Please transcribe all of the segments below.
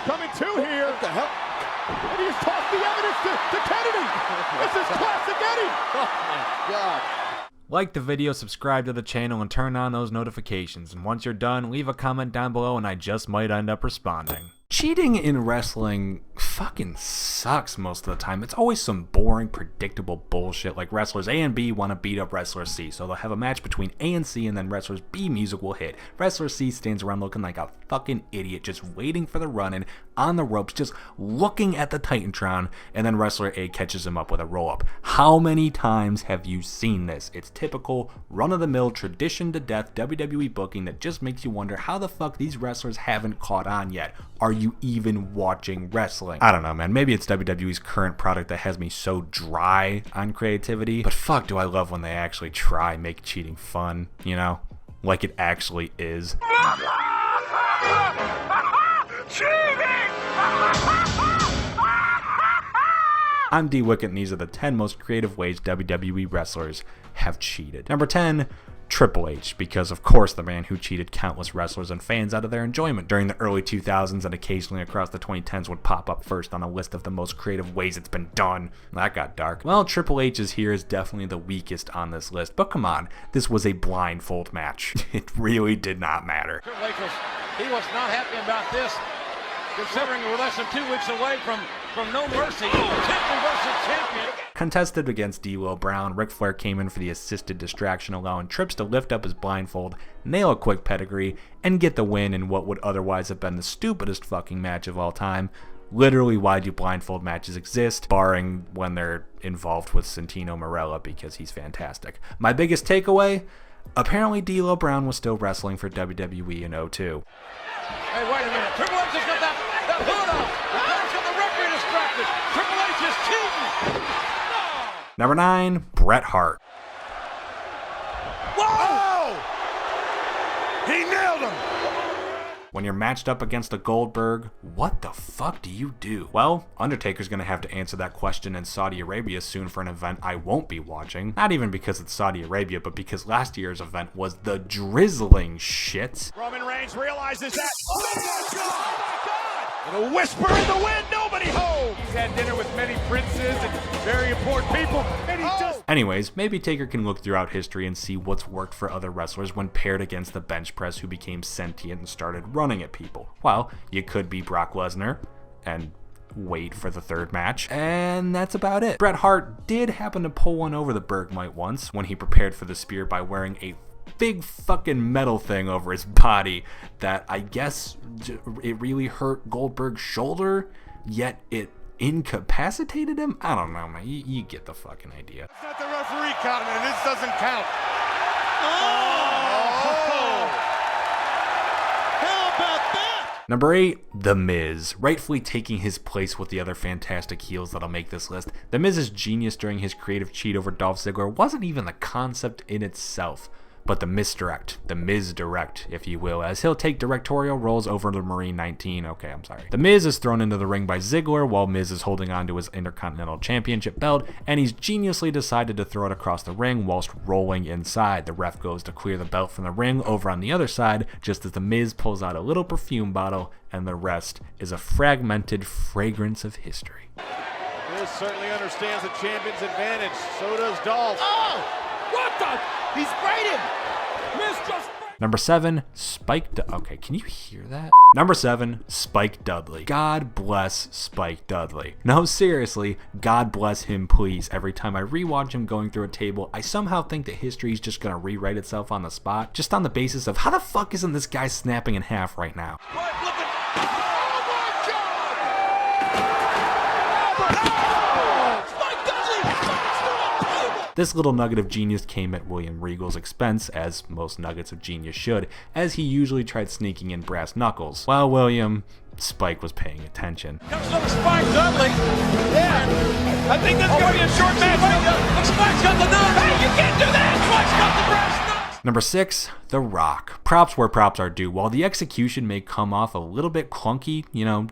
coming to here. What the hell? And he just tossed the evidence to Kennedy. This is classic Eddie. Oh my God. Like the video, subscribe to the channel, and turn on those notifications. And once you're done, leave a comment down below and I just might end up responding. Cheating in wrestling fucking sucks most of the time. It's always some boring, predictable bullshit like wrestlers A and B want to beat up wrestler C, so they'll have a match between A and C and then wrestlers B music will hit. Wrestler C stands around looking like a fucking idiot, just waiting for the run-in on the ropes, just looking at the Titantron, and then wrestler A catches him up with a roll-up. How many times have you seen this? It's typical, run-of-the-mill, tradition-to-death WWE booking that just makes you wonder how the fuck these wrestlers haven't caught on yet. Are you even watching wrestling? I don't know, man. Maybe it's WWE's current product that has me so dry on creativity, but fuck do I love when they actually try make cheating fun, you know? Like it actually is. I'm D Wicket, and these are the 10 most creative ways WWE wrestlers have cheated. Number 10, Triple H, because of course the man who cheated countless wrestlers and fans out of their enjoyment during the early 2000s and occasionally across the 2010s would pop up first on a list of the most creative ways it's been done. That got dark. Well, Triple H is here is definitely the weakest on this list, but come on, this was a blindfold match. It really did not matter. Triple H was not happy about this, considering we're less than 2 weeks away from No Mercy, champion versus champion. Contested against D'Lo Brown, Ric Flair came in for the assisted distraction, allowing Trips to lift up his blindfold, nail a quick pedigree, and get the win in what would otherwise have been the stupidest fucking match of all time. Literally, why do blindfold matches exist, barring when they're involved with Santino Marella, because he's fantastic. My biggest takeaway? Apparently D'Lo Brown was still wrestling for WWE in 02. Hey, wait a minute. Triple H has got that hood off. The guy's got the referee distracted. Triple H is cheating. No. Number 9, Bret Hart. Whoa! He nailed him. When you're matched up against a Goldberg, what the fuck do you do? Well, Undertaker's gonna have to answer that question in Saudi Arabia soon for an event I won't be watching. Not even because it's Saudi Arabia, but because last year's event was the drizzling shit. Roman Reigns realizes that. Oh my God! And a whisper in the wind, nobody home. He's had dinner with many princes and very important people, and he just... Anyways, maybe Taker can look throughout history and see what's worked for other wrestlers when paired against the bench press who became sentient and started running at people. Well, you could be Brock Lesnar and wait for the third match, and that's about it. Bret Hart did happen to pull one over the Bergmite once when he prepared for the spear by wearing a big fucking metal thing over his body that I guess it really hurt Goldberg's shoulder, yet it incapacitated him? I don't know, man. You get the fucking idea. It's not the referee counting, and this doesn't count. How about that? Number 8, The Miz. Rightfully taking his place with the other fantastic heels that'll make this list. The Miz's genius during his creative cheat over Dolph Ziggler wasn't even the concept in itself, but the misdirect, the Miz direct, if you will, as he'll take directorial roles over the Marine 19. Okay, I'm sorry. The Miz is thrown into the ring by Ziggler while Miz is holding on to his Intercontinental Championship belt, and he's geniusly decided to throw it across the ring whilst rolling inside. The ref goes to clear the belt from the ring over on the other side, just as the Miz pulls out a little perfume bottle, and the rest is a fragmented fragrance of history. Miz certainly understands the champion's advantage. So does Dolph. Oh! What the? He sprayed him! Miz just... Number 7, Spike Okay, can you hear that? Number 7, Spike Dudley. God bless Spike Dudley. No, seriously, God bless him, please. Every time I rewatch him going through a table, I somehow think that history is just gonna rewrite itself on the spot, just on the basis of how the fuck isn't this guy snapping in half right now? What? Look at... Oh my God! This little nugget of genius came at William Regal's expense, as most nuggets of genius should, as he usually tried sneaking in brass knuckles. While Spike was paying attention. Comes little Spike Dudley. Yeah. I think that's going to be a short match. Spike's got the nut. Hey, you can't do that. Spike's got the brass knuckles. Number 6, The Rock. Props where props are due. While the execution may come off a little bit clunky,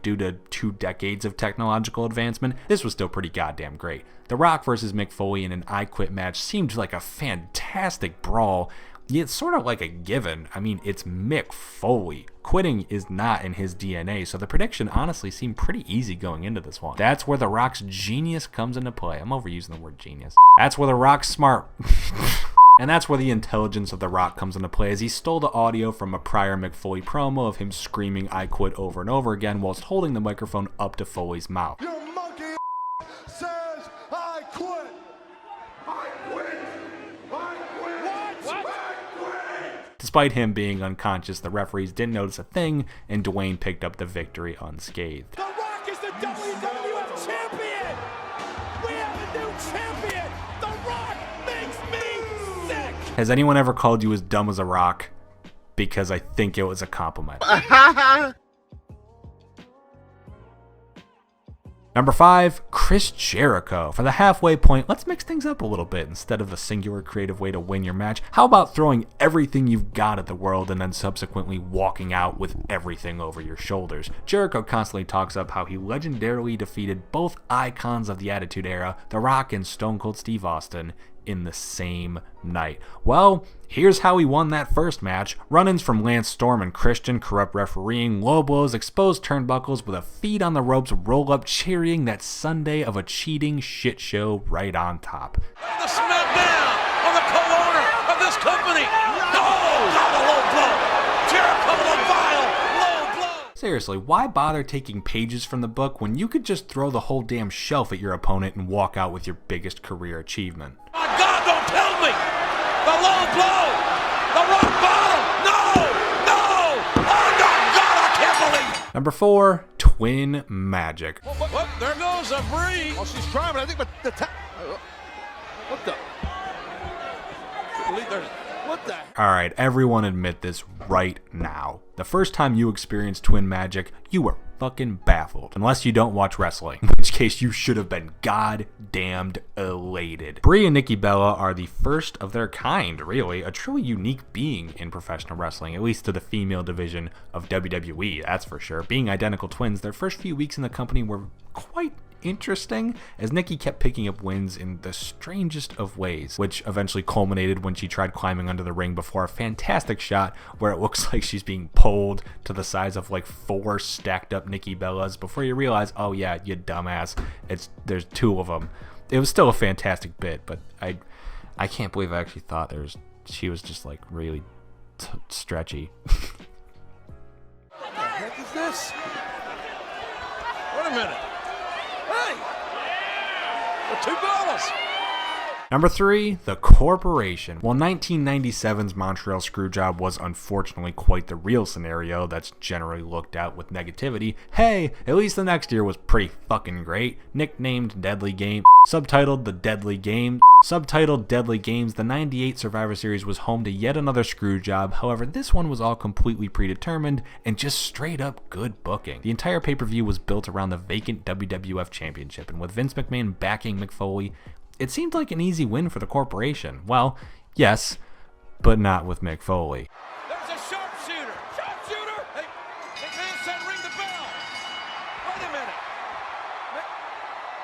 due to 2 decades of technological advancement, this was still pretty goddamn great. The Rock versus Mick Foley in an I Quit match seemed like a fantastic brawl, it's sort of like a given. I mean, it's Mick Foley. Quitting is not in his DNA, so the prediction honestly seemed pretty easy going into this one. That's where The Rock's genius comes into play. I'm overusing the word genius. That's where The Rock's smart. And that's where the intelligence of The Rock comes into play, as he stole the audio from a prior Mick Foley promo of him screaming "I quit" over and over again whilst holding the microphone up to Foley's mouth. Your monkey says I quit. I quit. I quit. What? I quit. Despite him being unconscious, the referees didn't notice a thing, and Dwayne picked up the victory unscathed. The Rock is the WWF champion. We have a new champion. The Rock makes me sick. Has anyone ever called you as dumb as a rock? Because I think it was a compliment. Number 5, Chris Jericho. For the halfway point, let's mix things up a little bit. Instead of the singular creative way to win your match, how about throwing everything you've got at the world and then subsequently walking out with everything over your shoulders? Jericho constantly talks up how he legendarily defeated both icons of the Attitude Era, The Rock and Stone Cold Steve Austin, in the same night. Well, here's how he won that first match. Run-ins from Lance Storm and Christian, corrupt refereeing, low blows, exposed turnbuckles with a feet on the ropes, roll-up, cheering that Sunday of a cheating shit show right on top. The smackdown on the co-owner of this company. No, not a low blow. Jericho with a vile low blow. Seriously, why bother taking pages from the book when you could just throw the whole damn shelf at your opponent and walk out with your biggest career achievement? My God, don't tell me. The low blow. The rock bottom. No. Oh, God, I can't believe it. Number 4, Twin Magic. What? There goes a Bree. Well, she's trying, but I think what the? What the? Alright, everyone admit this right now. The first time you experienced Twin Magic, you were fucking baffled. Unless you don't watch wrestling, in which case you should have been goddamned elated. Brie and Nikki Bella are the first of their kind, really. A truly unique being in professional wrestling, at least to the female division of WWE, that's for sure. Being identical twins, their first few weeks in the company were quite interesting, as Nikki kept picking up wins in the strangest of ways, which eventually culminated when she tried climbing under the ring before a fantastic shot where it looks like she's being pulled to the size of like 4 stacked up Nikki Bellas before you realize, oh yeah, you dumbass, there's 2 of them. It was still a fantastic bit, but I can't believe I actually thought she was just like really stretchy. What the heck is this? Wait a minute. Hey! The $2. Number 3, The Corporation. While 1997's Montreal Screwjob was unfortunately quite the real scenario that's generally looked at with negativity, hey, at least the next year was pretty fucking great. Nicknamed Deadly Game, subtitled The Deadly Game. Subtitled Deadly Games, the 98 Survivor Series was home to yet another screwjob. However, this one was all completely predetermined and just straight up good booking. The entire pay-per-view was built around the vacant WWF Championship, and with Vince McMahon backing Mick Foley, it seemed like an easy win for the corporation. Well, yes, but not with Mick Foley. There's a sharpshooter. Sharpshooter! Hey, McMahon said ring the bell. Wait a minute.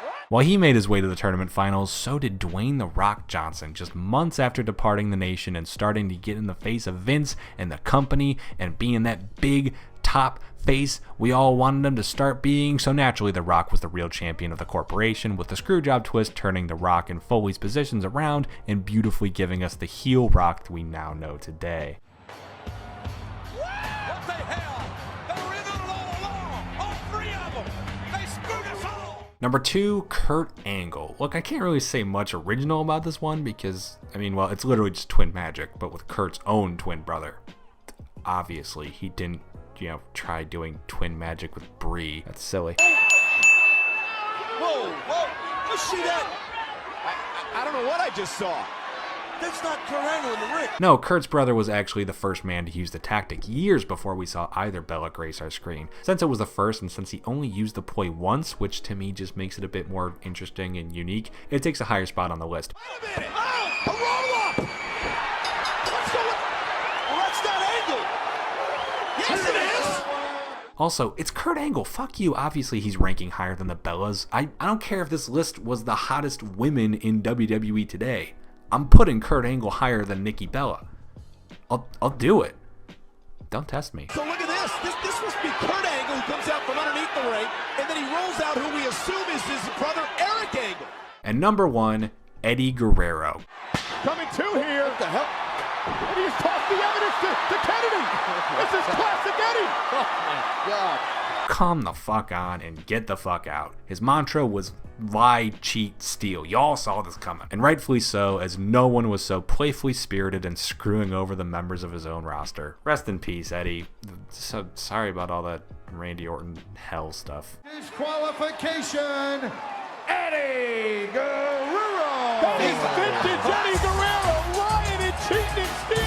What? While he made his way to the tournament finals, so did Dwayne "The Rock" Johnson, just months after departing the nation and starting to get in the face of Vince and the company and being that big top face we all wanted him to start being. So naturally, The Rock was the real champion of the corporation, with the screwjob twist turning The Rock and Foley's positions around and beautifully giving us the heel Rock that we now know today. What the hell? They were in on it all along. All 3 of them. They screwed us all. Number 2, Kurt Angle. Look, I can't really say much original about this one because, I mean, well, it's literally just Twin Magic, but with Kurt's own twin brother. Obviously, he didn't, try doing Twin Magic with Brie. That's silly. Whoa! You see that? I don't know what I just saw. That's not Kurt Angle in the ring. No, Kurt's brother was actually the first man to use the tactic years before we saw either Bella grace our screen. Since it was the first, and since he only used the ploy once, which to me just makes it a bit more interesting and unique, it takes a higher spot on the list. Wait a minute! Oh, a roll-up! What's going on? Well, that's not Angle. Yes, it is. Also, it's Kurt Angle. Fuck you. Obviously, he's ranking higher than the Bellas. I don't care if this list was the hottest women in WWE today. I'm putting Kurt Angle higher than Nikki Bella. I'll do it. Don't test me. So look at this. This must be Kurt Angle who comes out from underneath the ring, and then he rolls out who we assume is his brother Eric Angle. And number 1, Eddie Guerrero. Coming to here. What the hell? And he's tossed the evidence to Kennedy. This is classic Eddie. Oh my God. Calm the fuck on and get the fuck out. His mantra was lie, cheat, steal. Y'all saw this coming. And rightfully so, as no one was so playfully spirited and screwing over the members of his own roster. Rest in peace, Eddie. So sorry about all that Randy Orton hell stuff. Disqualification. Eddie Guerrero. That is vintage Eddie Guerrero. Lying and cheating and stealing.